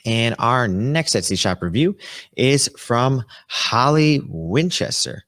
And our next Etsy shop review is from Holly Winchester.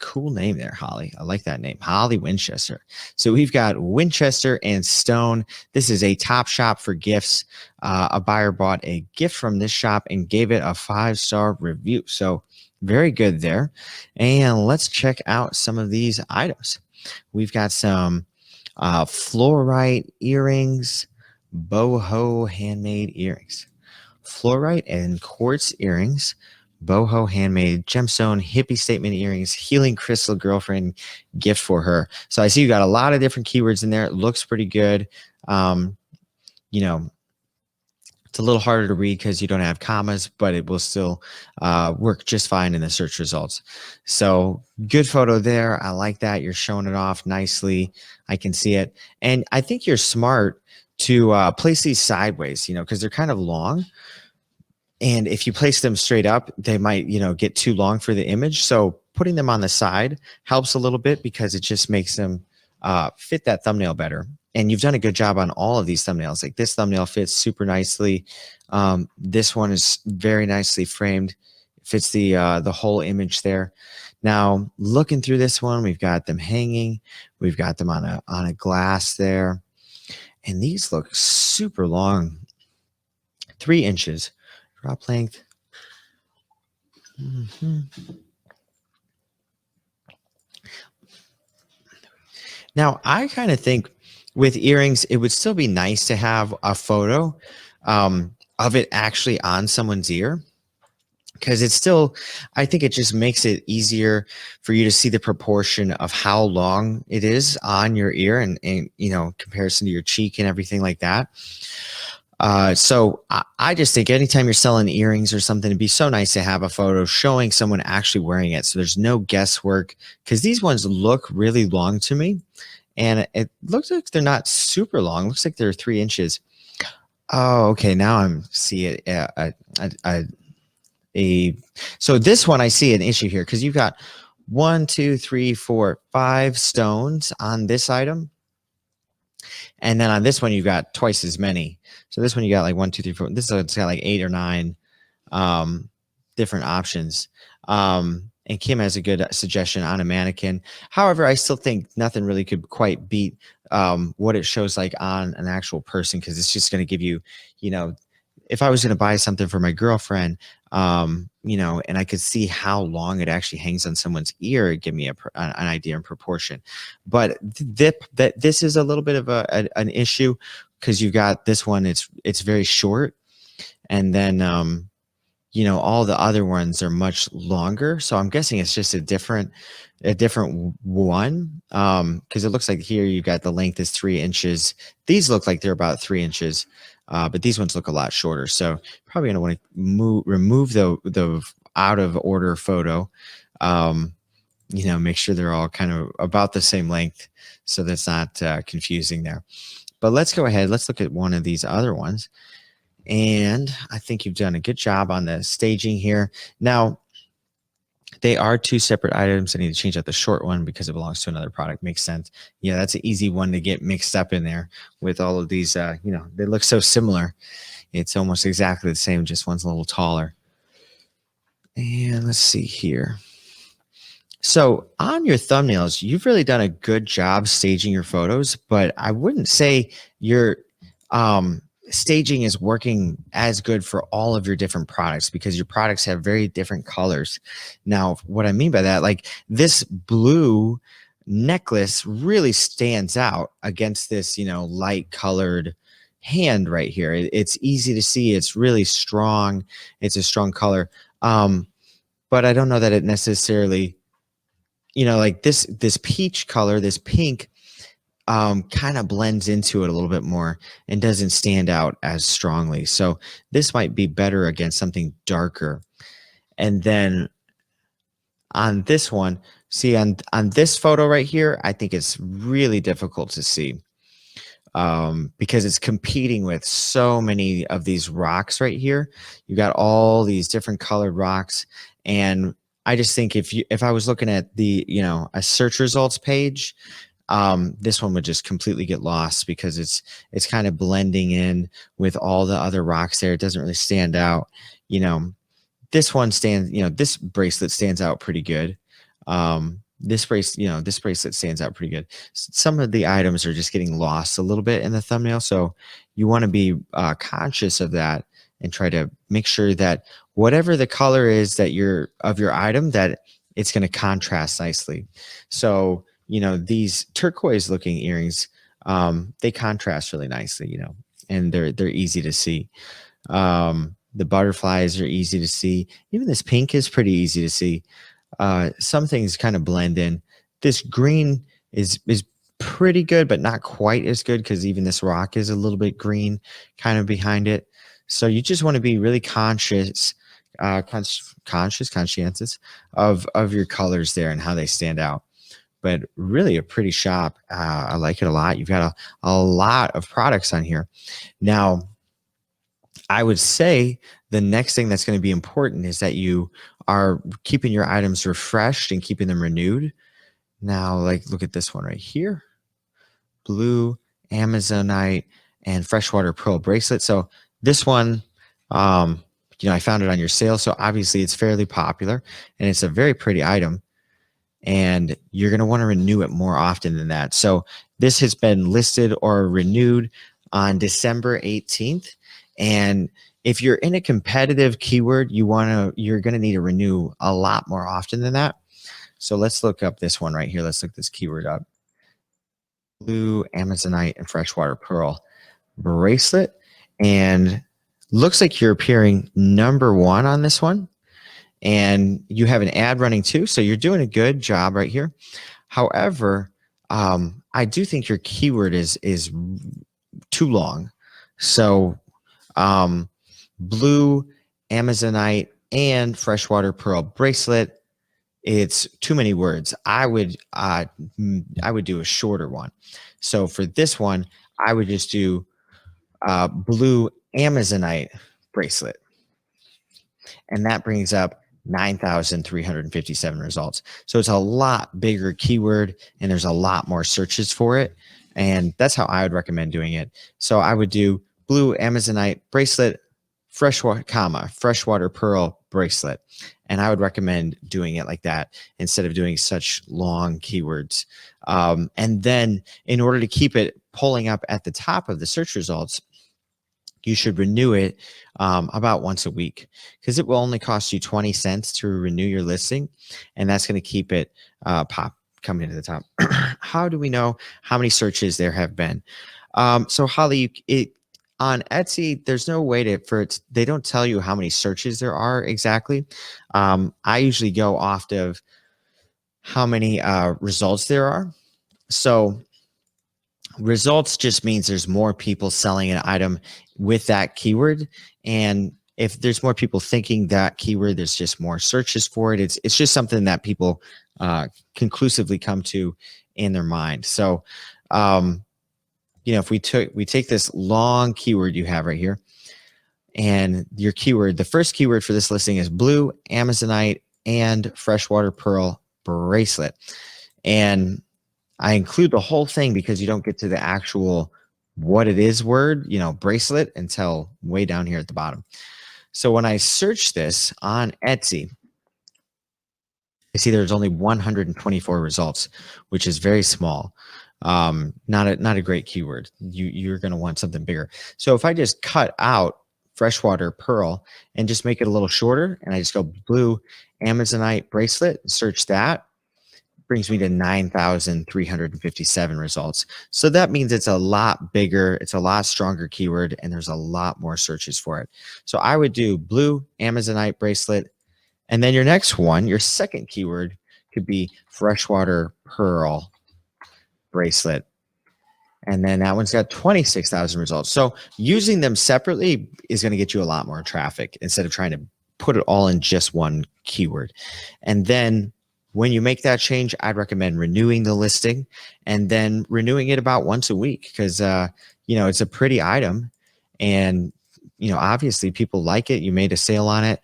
Cool name there, Holly. I like that name, Holly Winchester. So we've got Winchester and Stone. This is a top shop for gifts. A buyer bought a gift from this shop and gave it a 5-star review. So very good there. And let's check out some of these items. We've got some fluorite earrings, boho handmade earrings. Fluorite and quartz earrings, boho handmade, gemstone hippie statement earrings, healing crystal girlfriend gift for her. So I see you got a lot of different keywords in there. It looks pretty good. You know, it's a little harder to read because you don't have commas, but it will still work just fine in the search results. So good photo there. I like that. You're showing it off nicely. I can see it. And I think you're smart to place these sideways, because they're kind of long. And if you place them straight up, they might, get too long for the image. So putting them on the side helps a little bit because it just makes them fit that thumbnail better. And you've done a good job on all of these thumbnails. Like this thumbnail fits super nicely. This one is very nicely framed. It fits the whole image there. Now, looking through this one, we've got them hanging. We've got them on a glass there. And these look super long, 3 inches. Drop length. Now, I kind of think with earrings, it would still be nice to have a photo of it actually on someone's ear. Because it's still, I think it just makes it easier for you to see the proportion of how long it is on your ear and comparison to your cheek and everything like that. So I just think anytime you're selling earrings or something, it'd be so nice to have a photo showing someone actually wearing it. So there's no guesswork, because these ones look really long to me, and it looks like they're not super long. It looks like they're 3 inches. Oh, okay. Now I'm seeing so this one, I see an issue here because you've got 1, 2, 3, 4, 5 stones on this item. And then on this one, you've got twice as many. So this one, you got like 1, 2, 3, 4. This one's got like 8 or 9 different options. And Kim has a good suggestion on a mannequin. However, I still think nothing really could quite beat what it shows like on an actual person, because it's just going to give you, if I was going to buy something for my girlfriend, and I could see how long it actually hangs on someone's ear, it'd give me an idea in proportion. But this is a little bit of an issue, because you've got this one, it's very short, and then all the other ones are much longer. So I'm guessing it's just a different one, because it looks like here you've got the length is 3 inches. These look like they're about 3 inches. But these ones look a lot shorter. So probably going to want to remove the out of order photo. Make sure they're all kind of about the same length, so that's not confusing there. But let's go ahead. Let's look at one of these other ones. And I think you've done a good job on the staging here. Now, they are 2 separate items. I need to change out the short one because it belongs to another product. Makes sense. Yeah, that's an easy one to get mixed up in there with all of these. They look so similar. It's almost exactly the same, just one's a little taller. And let's see here. So on your thumbnails, you've really done a good job staging your photos, but I wouldn't say your staging is working as good for all of your different products, because your products have very different colors. Now, what I mean by that, like this blue necklace really stands out against this, light colored hand right here. It's easy to see. It's really strong. It's a strong color. But I don't know that it necessarily, like this peach color, this pink, kind of blends into it a little bit more and doesn't stand out as strongly. So this might be better against something darker. And then on this one, see on this photo right here, I think it's really difficult to see because it's competing with so many of these rocks right here. You got all these different colored rocks, and I just think if I was looking at the a search results page, this one would just completely get lost because it's kind of blending in with all the other rocks there. It doesn't really stand out. You know, this one stands, this bracelet stands out pretty good. This bracelet stands out pretty good. Some of the items are just getting lost a little bit in the thumbnail. So you want to be conscious of that and try to make sure that whatever the color is that of your item, that it's going to contrast nicely. So, these turquoise looking earrings, they contrast really nicely, and they're easy to see. The butterflies are easy to see. Even this pink is pretty easy to see. Some things kind of blend in. This green is pretty good, but not quite as good because even this rock is a little bit green kind of behind it. So you just want to be really conscientious of your colors there and how they stand out. But really a pretty shop. I like it a lot. You've got a lot of products on here. Now, I would say the next thing that's going to be important is that you are keeping your items refreshed and keeping them renewed. Now, look at this one right here. Blue Amazonite and freshwater pearl bracelet. So this one, I found it on your sale. So obviously it's fairly popular and it's a very pretty item. And you're going to want to renew it more often than that. So this has been listed or renewed on December 18th. And if you're in a competitive keyword, you're going to need to renew a lot more often than that. So let's look up this one right here. Let's look this keyword up. Blue Amazonite and freshwater pearl bracelet. And looks like you're appearing #1 on this one. And you have an ad running too. So you're doing a good job right here. However, I do think your keyword is too long. So blue Amazonite and freshwater pearl bracelet, it's too many words. I would do a shorter one. So for this one, I would just do blue Amazonite bracelet. And that brings up 9,357 results. So it's a lot bigger keyword and there's a lot more searches for it. And that's how I would recommend doing it. So I would do blue Amazonite bracelet, freshwater pearl bracelet. And I would recommend doing it like that instead of doing such long keywords. And then in order to keep it pulling up at the top of the search results, you should renew it about once a week because it will only cost you 20 cents to renew your listing. And that's going to keep it coming to the top. How do we know how many searches there have been? So Holly, on Etsy, there's no way they don't tell you how many searches there are exactly. I usually go off of how many results there are. So results just means there's more people selling an item with that keyword. And if there's more people thinking that keyword, there's just more searches for it. It's just something that people conclusively come to in their mind. So, if we take this long keyword you have right here, and your keyword, the first keyword for this listing is blue Amazonite and freshwater pearl bracelet. And I include the whole thing because you don't get to the actual what it is word, bracelet, until way down here at the bottom. So when I search this on Etsy, I see there's only 124 results, which is very small. Not a great keyword. You're going to want something bigger. So if I just cut out freshwater pearl and just make it a little shorter, and I just go blue Amazonite bracelet, search that, brings me to 9,357 results. So that means it's a lot bigger, it's a lot stronger keyword, and there's a lot more searches for it. So I would do blue Amazonite bracelet, and then your next one, your second keyword could be freshwater pearl bracelet. And then that one's got 26,000 results. So using them separately is going to get you a lot more traffic instead of trying to put it all in just one keyword. And then when you make that change, I'd recommend renewing the listing and then renewing it about once a week because, it's a pretty item and obviously people like it. You made a sale on it.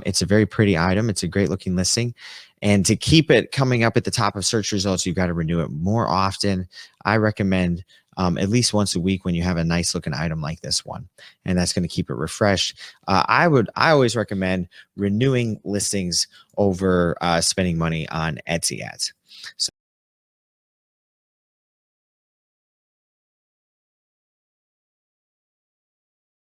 It's a very pretty item. It's a great looking listing. And to keep it coming up at the top of search results, you've got to renew it more often. I recommend at least once a week when you have a nice looking item like this one, and that's going to keep it refreshed. I always recommend renewing listings over spending money on Etsy ads. So